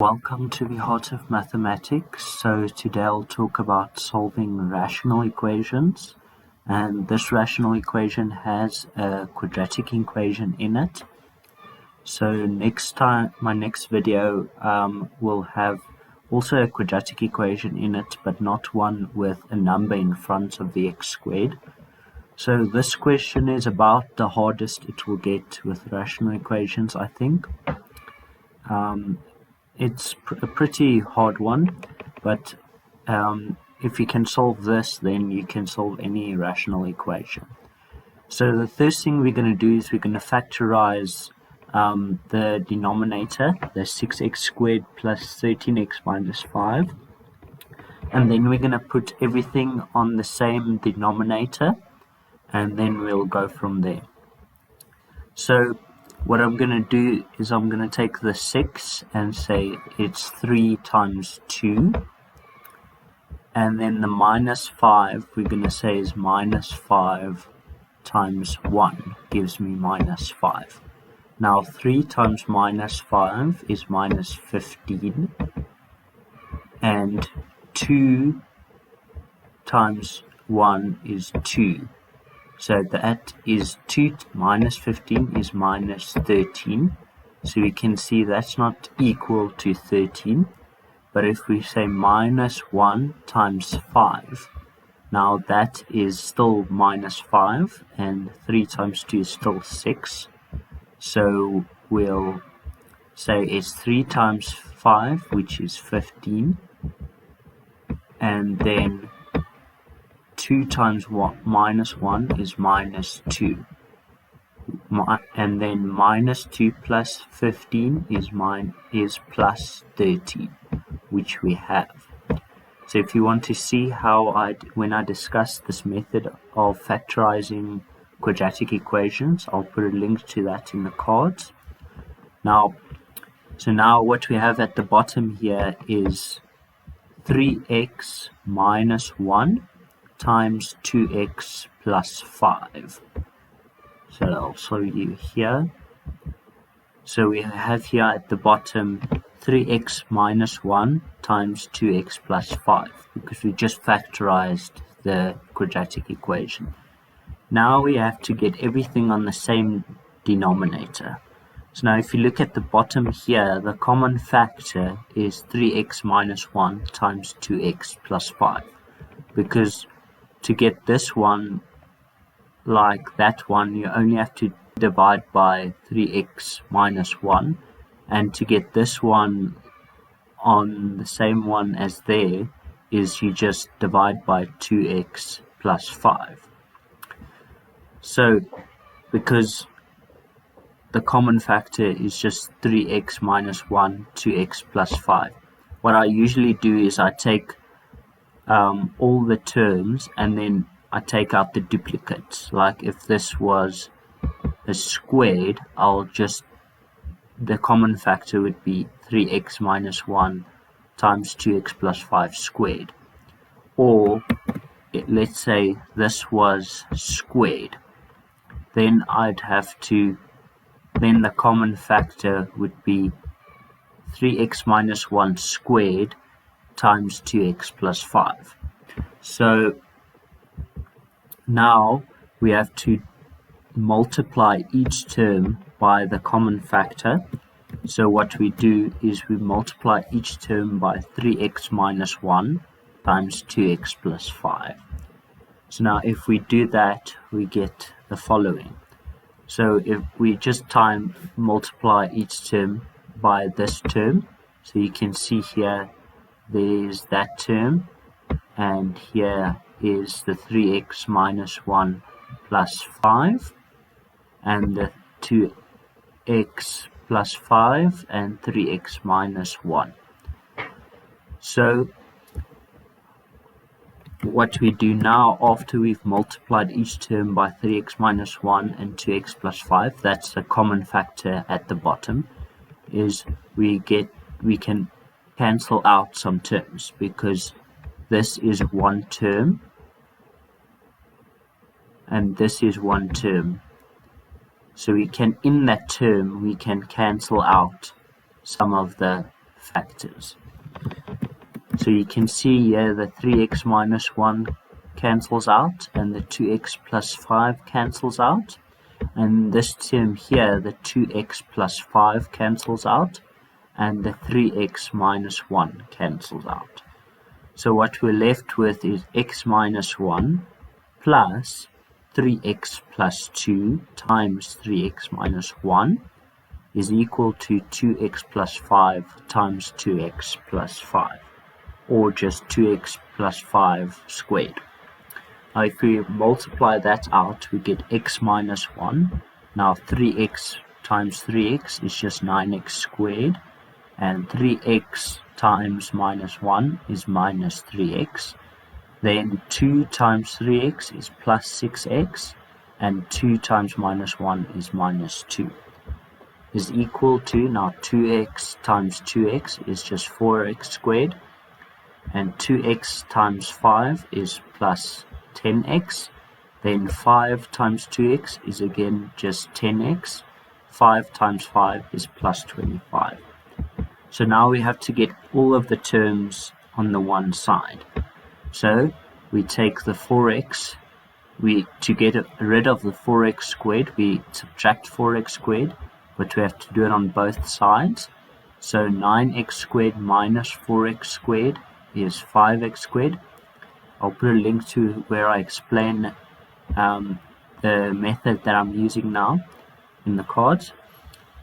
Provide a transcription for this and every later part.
Welcome to the Heart of Mathematics. So today I'll talk about solving rational equations, and this rational equation has a quadratic equation in it. So next time, my next video will have also a quadratic equation in it, but not one with a number in front of the x squared. So this question is about the hardest it will get with rational equations, I think. It's a pretty hard one, but if you can solve this, then you can solve any rational equation. So the first thing we're going to do is we're going to factorize the denominator, the 6x squared plus 13x minus 5. And then we're going to put everything on the same denominator, and then we'll go from there. So what I'm going to do is I'm going to take the 6 and say it's 3 times 2. And then the minus 5 we're going to say is minus 5 times 1 gives me minus 5. Now 3 times minus 5 is minus 15. And 2 times 1 is 2. So that is 2 minus 15 is minus 13. So we can see that's not equal to 13. But if we say minus 1 times 5, now that is still minus 5. And 3 times 2 is still 6. So we'll say it's 3 times 5, which is 15. And then 2 times minus 1 is minus 2. And then minus 2 plus 15 is plus 13, which we have. So if you want to see how when I discuss this method of factorizing quadratic equations, I'll put a link to that in the cards. Now what we have at the bottom here is 3x minus 1 times 2x plus 5. So I'll show you here. So we have here at the bottom 3x minus 1 times 2x plus 5, because we just factorized the quadratic equation. Now we have to get everything on the same denominator. So now if you look at the bottom here, the common factor is 3x minus 1 times 2x plus 5, because to get this one like that one, you only have to divide by 3x minus 1. And to get this one on the same one as there is you just divide by 2x plus 5. So because the common factor is just 3x minus 1, 2x plus 5, what I usually do is I take all the terms and then I take out the duplicates. Like if this was a squared, the common factor would be 3x minus 1 times 2x plus 5 squared. Or let's say this was squared, then then the common factor would be 3x minus 1 squared times 2x plus 5. So now we have to multiply each term by the common factor. So what we do is we multiply each term by 3x minus 1 times 2x plus 5. So now if we do that, we get the following. So if we just multiply each term by this term, so you can see here there is that term, and here is the 3x minus 1 plus 5, and the 2x plus 5, and 3x minus 1. So what we do now, after we've multiplied each term by 3x minus 1 and 2x plus 5, that's the common factor at the bottom, is we can cancel out some terms, because this is one term and this is one term. So in that term we can cancel out some of the factors. So you can see here the 3x minus 1 cancels out, and the 2x plus 5 cancels out, and this term here, the 2x plus 5 cancels out, and the 3x minus 1 cancels out. So what we're left with is x minus 1 plus 3x plus 2 times 3x minus 1 is equal to 2x plus 5 times 2x plus 5, or just 2x plus 5 squared. Now if we multiply that out, we get x minus 1. Now 3x times 3x is just 9x squared, and 3x times minus 1 is minus 3x. Then 2 times 3x is plus 6x, and 2 times minus 1 is minus 2. Is equal to, now 2x times 2x is just 4x squared, and 2x times 5 is plus 10x. Then 5 times 2x is again just 10x. 5 times 5 is plus 25. So now we have to get all of the terms on the one side. So we take the 4x, to get rid of the 4x squared, we subtract 4x squared, but we have to do it on both sides. So 9x squared minus 4x squared is 5x squared. I'll put a link to where I explain the method that I'm using now in the cards.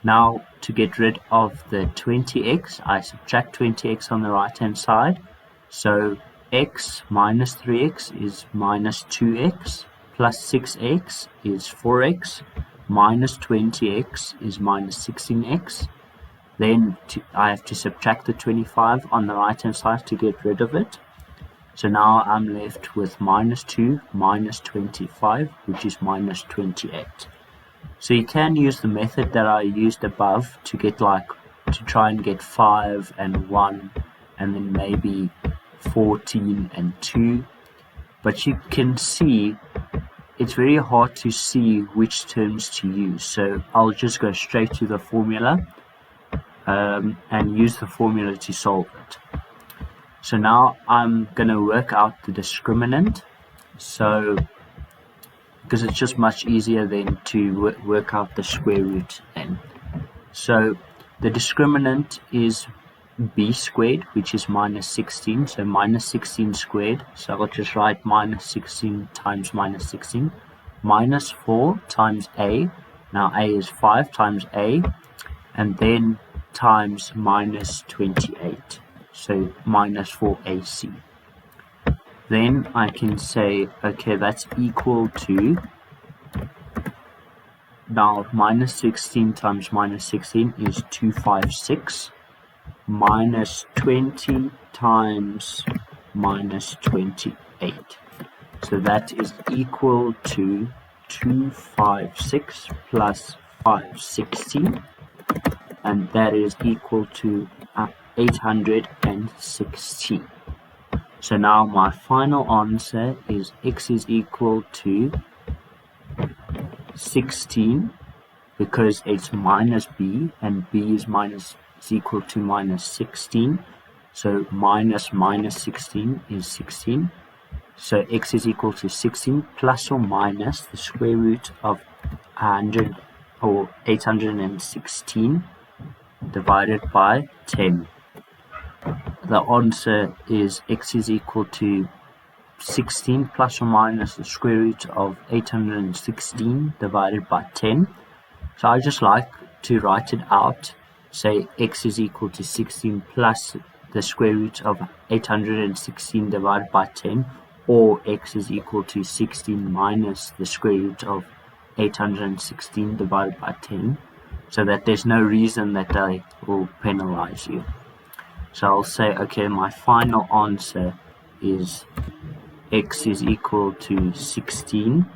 Now to get rid of the 20x, I subtract 20x on the right hand side. So x minus 3x is minus 2x, plus 6x is 4x, minus 20x is minus 16x. Then I have to subtract the 25 on the right hand side to get rid of it. So now I'm left with minus 2 minus 25, which is minus 28. So you can use the method that I used above to try and get 5 and 1, and then maybe 14 and 2. But you can see it's very hard to see which terms to use. So I'll just go straight to the formula and use the formula to solve it. So now I'm going to work out the discriminant. So because it's just much easier than to work out the square root then. So the discriminant is b squared, which is minus 16. So minus 16 squared. So I'll just write minus 16 times minus 16. Minus 4 times a. Now a is 5 times a. And then times minus 28. So minus 4ac. Then I can say, okay, that's equal to, now minus 16 times minus 16 is 256, minus 20 times minus 28. So that is equal to 256 plus 560, and that is equal to 816. So now my final answer is x is equal to 16, because it's minus b, and b is equal to minus 16. So minus 16 is 16. So x is equal to 16 plus or minus the square root of 100 or 816 divided by 10. The answer is x is equal to 16 plus or minus the square root of 816 divided by 10. So I just like to write it out, say x is equal to 16 plus the square root of 816 divided by 10, or x is equal to 16 minus the square root of 816 divided by 10, so that there's no reason that I will penalize you. So I'll say, okay, my final answer is x is equal to 16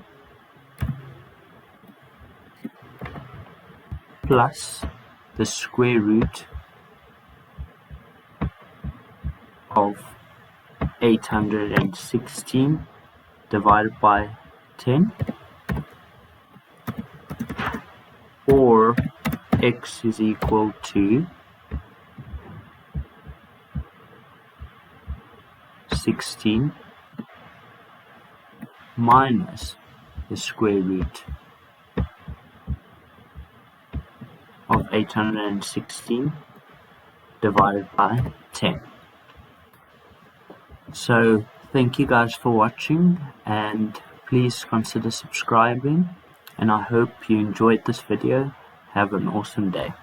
plus the square root of 816 divided by 10, or x is equal to 816 minus the square root of 816 divided by 10. So thank you guys for watching, and please consider subscribing, and I hope you enjoyed this video. Have an awesome day.